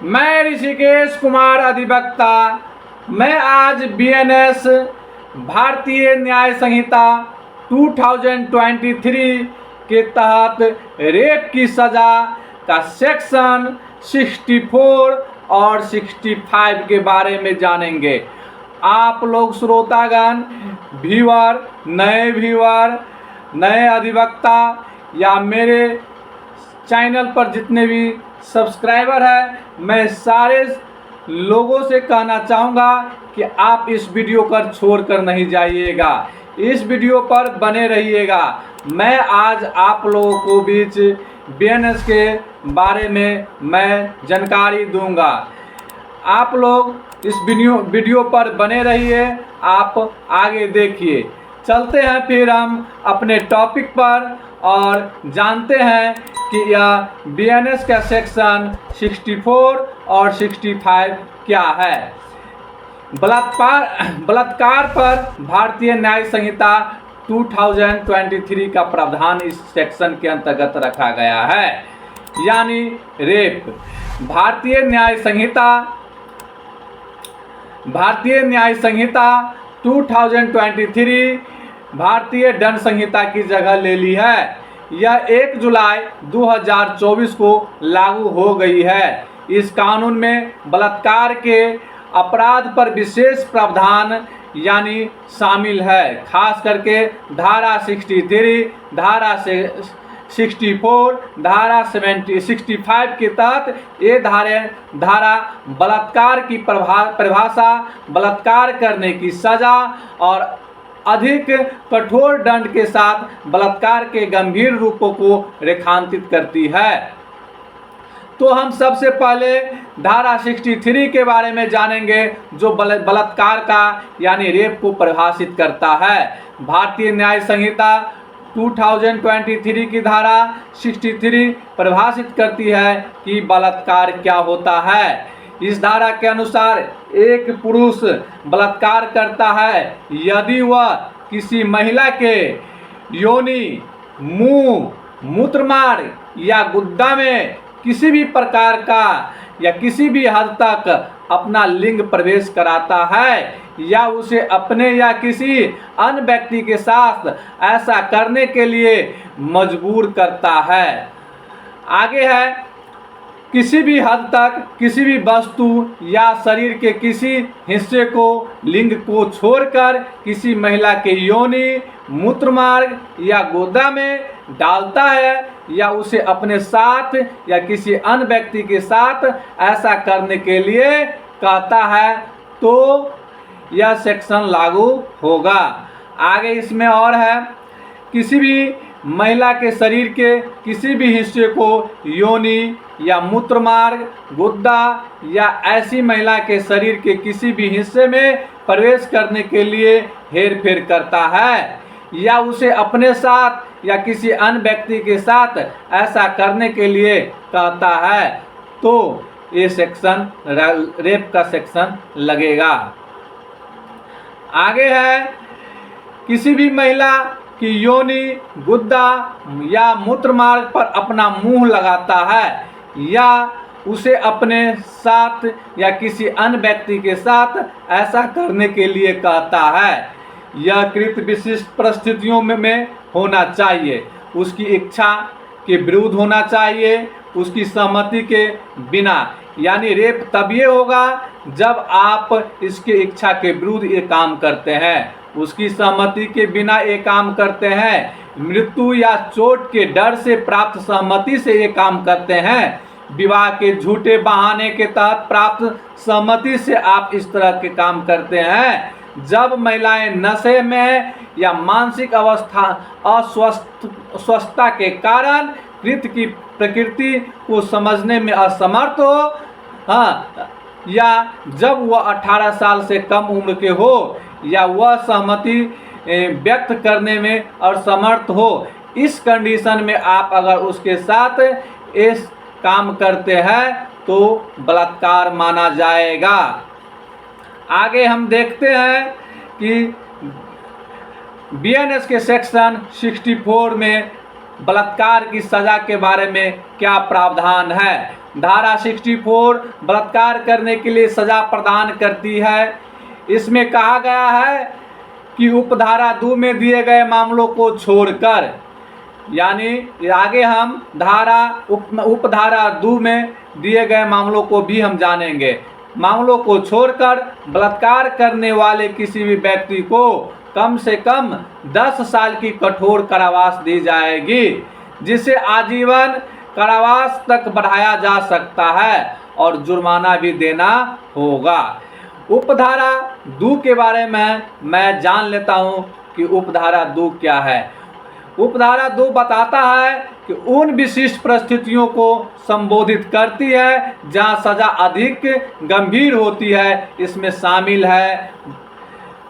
मैं ऋषिकेश कुमार अधिवक्ता। मैं आज बीएनएस भारतीय न्याय संहिता 2023 के तहत रेप की सज़ा का सेक्शन 64 और 65 के बारे में जानेंगे। आप लोग श्रोतागण, नए अधिवक्ता या मेरे चैनल पर जितने भी सब्सक्राइबर हैं, मैं सारे लोगों से कहना चाहूँगा कि आप इस वीडियो पर छोड़कर नहीं जाइएगा, इस वीडियो पर बने रहिएगा। मैं आज आप लोगों को बीच बीएनएस के बारे में मैं जानकारी दूंगा। आप लोग इस वीडियो पर बने रहिए, आप आगे देखिए। चलते हैं फिर हम अपने टॉपिक पर और जानते हैं कि यह बीएनएस का सेक्शन 64 और 65 क्या है। बलात्कार पर भारतीय न्याय संहिता 2023 का प्रावधान इस सेक्शन के अंतर्गत रखा गया है, यानी रेप। भारतीय न्याय संहिता 2023 भारतीय दंड संहिता की जगह ले ली है। यह 1 जुलाई 2024 को लागू हो गई है। इस कानून में बलात्कार के अपराध पर विशेष प्रावधान यानी शामिल है, खास करके धारा 63, धारा 64, धारा 65 के तहत ये धारा बलात्कार की परिभाषा, बलात्कार करने की सज़ा और अधिक कठोर दंड के साथ बलात्कार के गंभीर रूपों को रेखांकित करती है। तो हम सबसे पहले धारा 63 के बारे में जानेंगे, जो बलात्कार का यानी रेप को परिभाषित करता है। भारतीय न्याय संहिता 2023 की धारा 63 परिभाषित करती है कि बलात्कार क्या होता है। इस धारा के अनुसार एक पुरुष बलात्कार करता है यदि वह किसी महिला के योनि, मुंह, मूत्रमार्ग या गुद्दा में किसी भी प्रकार का या किसी भी हद तक अपना लिंग प्रवेश कराता है या उसे अपने या किसी अन्य व्यक्ति के साथ ऐसा करने के लिए मजबूर करता है। आगे है, किसी भी हद तक किसी भी वस्तु या शरीर के किसी हिस्से को, लिंग को छोड़कर किसी महिला के योनि, मूत्रमार्ग या गुदा में डालता है या उसे अपने साथ या किसी अन्य व्यक्ति के साथ ऐसा करने के लिए कहता है, तो यह सेक्शन लागू होगा। आगे इसमें और है, किसी भी महिला के शरीर के किसी भी हिस्से को योनि या मूत्रमार्ग, गुद्दा या ऐसी महिला के शरीर के किसी भी हिस्से में प्रवेश करने के लिए हेरफेर करता है या उसे अपने साथ या किसी अन्य व्यक्ति के साथ ऐसा करने के लिए कहता है, तो ये सेक्शन रेप का सेक्शन लगेगा। आगे है, किसी भी महिला कि योनि, गुद्दा या मूत्रमार्ग पर अपना मुंह लगाता है या उसे अपने साथ या किसी अन्य व्यक्ति के साथ ऐसा करने के लिए कहता है। यह कृत विशिष्ट परिस्थितियों में होना चाहिए, उसकी इच्छा के विरुद्ध होना चाहिए, उसकी सहमति के बिना। यानी रेप तब ये होगा जब आप इसकी इच्छा के विरुद्ध ये काम करते हैं, उसकी सहमति के बिना ये काम करते हैं, मृत्यु या चोट के डर से प्राप्त सहमति से ये काम करते हैं, विवाह के झूठे बहाने के तहत प्राप्त सहमति से आप इस तरह के काम करते हैं, जब महिलाएं नशे में या मानसिक अस्वस्थता के कारण कृत्य की प्रकृति को समझने में असमर्थ हो, या जब वह 18 साल से कम उम्र के हो या वह सहमति व्यक्त करने में असमर्थ हो। इस कंडीशन में आप अगर उसके साथ इस काम करते हैं तो बलात्कार माना जाएगा। आगे हम देखते हैं कि बीएनएस के सेक्शन 64 में बलात्कार की सज़ा के बारे में क्या प्रावधान है। धारा 64 बलात्कार करने के लिए सजा प्रदान करती है। इसमें कहा गया है कि उपधारा 2 में दिए गए मामलों को छोड़कर, यानी आगे हम उपधारा 2 में दिए गए मामलों को भी हम जानेंगे। मामलों को छोड़कर बलात्कार करने वाले किसी भी व्यक्ति को कम से कम 10 साल की कठोर कारावास दी जाएगी, जिसे आजीवन कारावास तक बढ़ाया जा सकता है और जुर्माना भी देना होगा। उपधारा 2 के बारे में मैं जान लेता हूं कि उपधारा 2 क्या है। उपधारा 2 बताता है कि उन विशिष्ट परिस्थितियों को संबोधित करती है जहां सजा अधिक गंभीर होती है। इसमें शामिल है,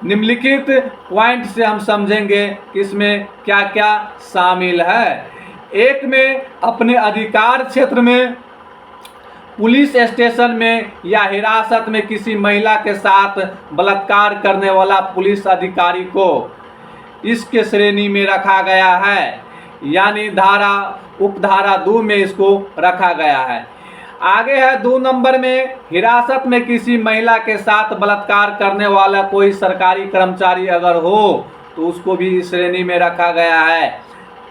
निम्नलिखित पॉइंट से हम समझेंगे कि इसमें क्या क्या शामिल है। एक में अपने अधिकार क्षेत्र में, पुलिस स्टेशन में या हिरासत में किसी महिला के साथ बलात्कार करने वाला पुलिस अधिकारी को इसके श्रेणी में रखा गया है, यानी उपधारा 2 में इसको रखा गया है। आगे है 2 नंबर में, हिरासत में किसी महिला के साथ बलात्कार करने वाला कोई सरकारी कर्मचारी अगर हो तो उसको भी इस श्रेणी में रखा गया है।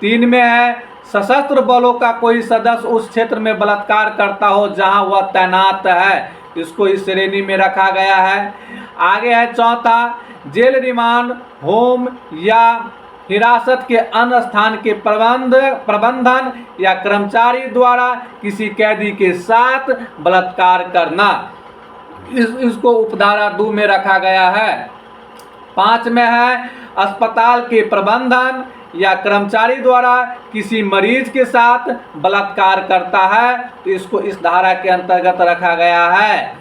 3 में है, सशस्त्र बलों का कोई सदस्य उस क्षेत्र में बलात्कार करता हो जहां वह तैनात है, इसको इस श्रेणी में रखा गया है। आगे है 4था, जेल, रिमांड होम या हिरासत के अन्य स्थान के प्रबंधन या कर्मचारी द्वारा किसी कैदी के साथ बलात्कार करना, इसको उपधारा 2 में रखा गया है। 5 में है, अस्पताल के प्रबंधन या कर्मचारी द्वारा किसी मरीज के साथ बलात्कार करता है तो इसको इस धारा के अंतर्गत रखा गया है।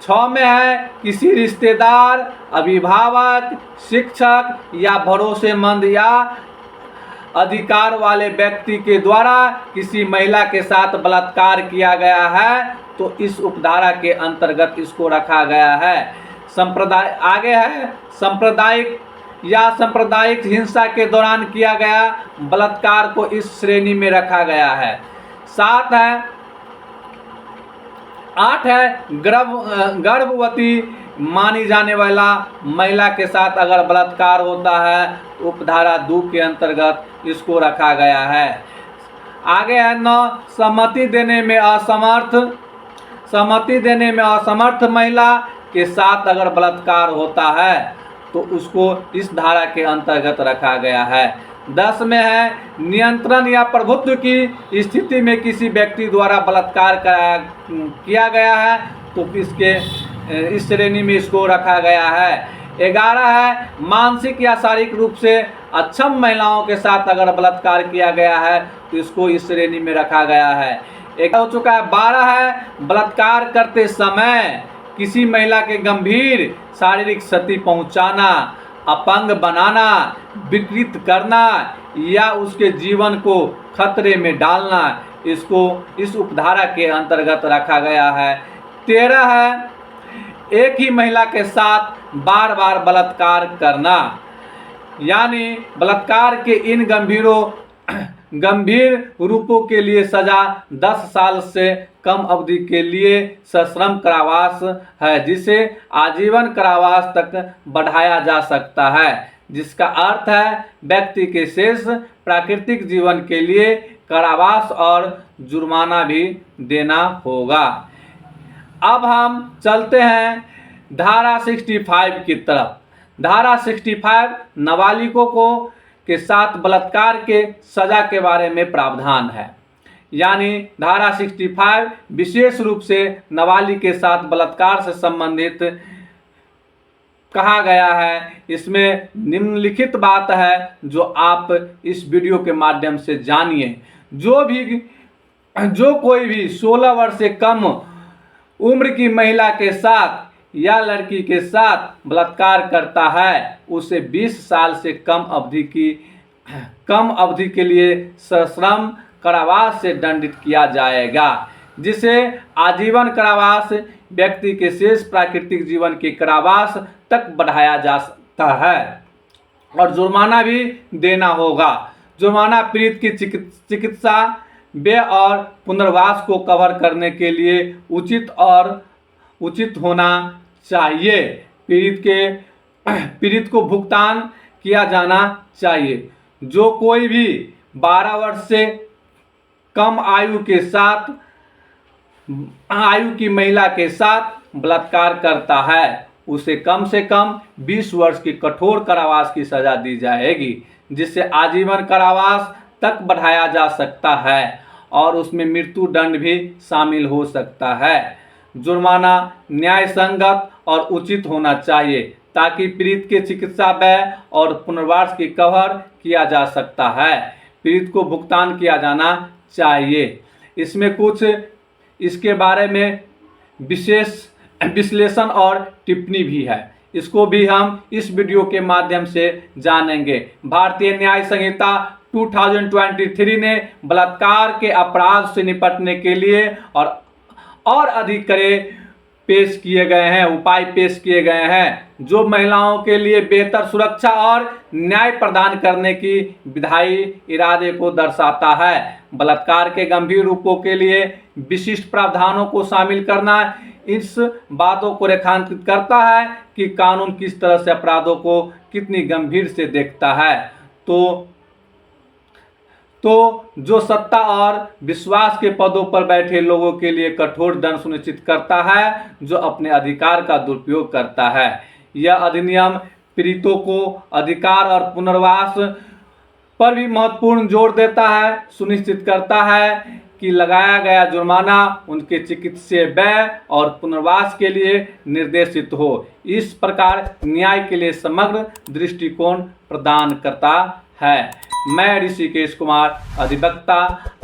6 में है, किसी रिश्तेदार, अभिभावक, शिक्षक या भरोसेमंद या अधिकार वाले व्यक्ति के द्वारा किसी महिला के साथ बलात्कार किया गया है तो इस उपधारा के अंतर्गत इसको रखा गया है। आगे है, सांप्रदायिक हिंसा के दौरान किया गया बलात्कार को इस श्रेणी में रखा गया है। 8 है, गर्भवती मानी जाने वाला महिला के साथ अगर बलात्कार होता है उपधारा 2 के अंतर्गत इसको रखा गया है। आगे है 9, सहमति देने में असमर्थ महिला के साथ अगर बलात्कार होता है तो उसको इस धारा के अंतर्गत रखा गया है। 10 में है, नियंत्रण या प्रभुत्व की स्थिति में किसी व्यक्ति द्वारा बलात्कार किया गया है तो इस श्रेणी में इसको रखा गया है। 11 है, मानसिक या शारीरिक रूप से अक्षम महिलाओं के साथ अगर बलात्कार किया गया है तो इसको इस श्रेणी में रखा गया है। एक हो चुका है। 12 है, बलात्कार करते समय किसी महिला के गंभीर शारीरिक क्षति पहुंचाना, अपंग बनाना, विकृत करना या उसके जीवन को खतरे में डालना, इसको इस उपधारा के अंतर्गत रखा गया है। 13 है, एक ही महिला के साथ बार बार बलात्कार करना, यानी बलात्कार के इन गंभीर रूपों के लिए सजा 10 साल से कम अवधि के लिए सश्रम कारावास है, जिसे आजीवन कारावास तक बढ़ाया जा सकता है, जिसका अर्थ है व्यक्ति के शेष प्राकृतिक जीवन के लिए कारावास और जुर्माना भी देना होगा। अब हम चलते हैं धारा 65 की तरफ। धारा 65 नाबालिगों के साथ बलात्कार के सजा के बारे में प्रावधान है, यानी धारा 65 विशेष रूप से नाबालिग के साथ बलात्कार से संबंधित कहा गया है। इसमें निम्नलिखित बात है जो आप इस वीडियो के माध्यम से जानिए। जो कोई भी 16 वर्ष से कम उम्र की महिला के साथ या लड़की के साथ बलात्कार करता है उसे 20 साल से कम अवधि के लिए सश्रम कारावास से दंडित किया जाएगा, जिसे आजीवन कारावास व्यक्ति के शेष प्राकृतिक जीवन के कारावास तक बढ़ाया जा सकता है और जुर्माना भी देना होगा। जुर्माना पीड़ित की चिकित्सा व्यय और पुनर्वास को कवर करने के लिए उचित होना चाहिए। पीड़ित को भुगतान किया जाना चाहिए। जो कोई भी 12 वर्ष से कम आयु की महिला के साथ बलात्कार करता है उसे कम से कम 20 वर्ष की कठोर कारावास की सजा दी जाएगी, जिससे आजीवन कारावास तक बढ़ाया जा सकता है और उसमें मृत्यु दंड भी शामिल हो सकता है। जुर्माना न्याय संगत और उचित होना चाहिए ताकि पीड़ित के चिकित्सा व्यय और पुनर्वास की कवर किया जा सकता है। पीड़ित को भुगतान किया जाना चाहिए। इसमें कुछ इसके बारे में विशेष विश्लेषण और टिप्पणी भी है, इसको भी हम इस वीडियो के माध्यम से जानेंगे। भारतीय न्याय संहिता 2023 ने बलात्कार के अपराध से निपटने के लिए और अधिक कड़े उपाय पेश किए गए हैं जो महिलाओं के लिए बेहतर सुरक्षा और न्याय प्रदान करने की विधायी इरादे को दर्शाता है। बलात्कार के गंभीर रूपों के लिए विशिष्ट प्रावधानों को शामिल करना इस बातों को रेखांकित करता है कि कानून किस तरह से अपराधों को कितनी गंभीर से देखता है। तो जो सत्ता और विश्वास के पदों पर बैठे लोगों के लिए कठोर दंड सुनिश्चित करता है जो अपने अधिकार का दुरुपयोग करता है। यह अधिनियम पीड़ितों को अधिकार और पुनर्वास पर भी महत्वपूर्ण जोर देता है, सुनिश्चित करता है कि लगाया गया जुर्माना उनके चिकित्सीय व्यय और पुनर्वास के लिए निर्देशित हो। इस प्रकार न्याय के लिए समग्र दृष्टिकोण प्रदान करता है। मैं ऋषिकेश कुमार अधिवक्ता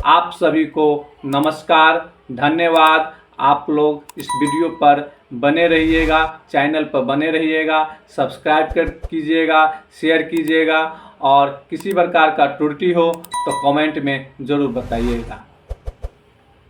आप सभी को नमस्कार, धन्यवाद। आप लोग इस वीडियो पर बने रहिएगा, चैनल पर बने रहिएगा, सब्सक्राइब कीजिएगा, शेयर कीजिएगा और किसी प्रकार का त्रुटि हो तो कमेंट में ज़रूर बताइएगा।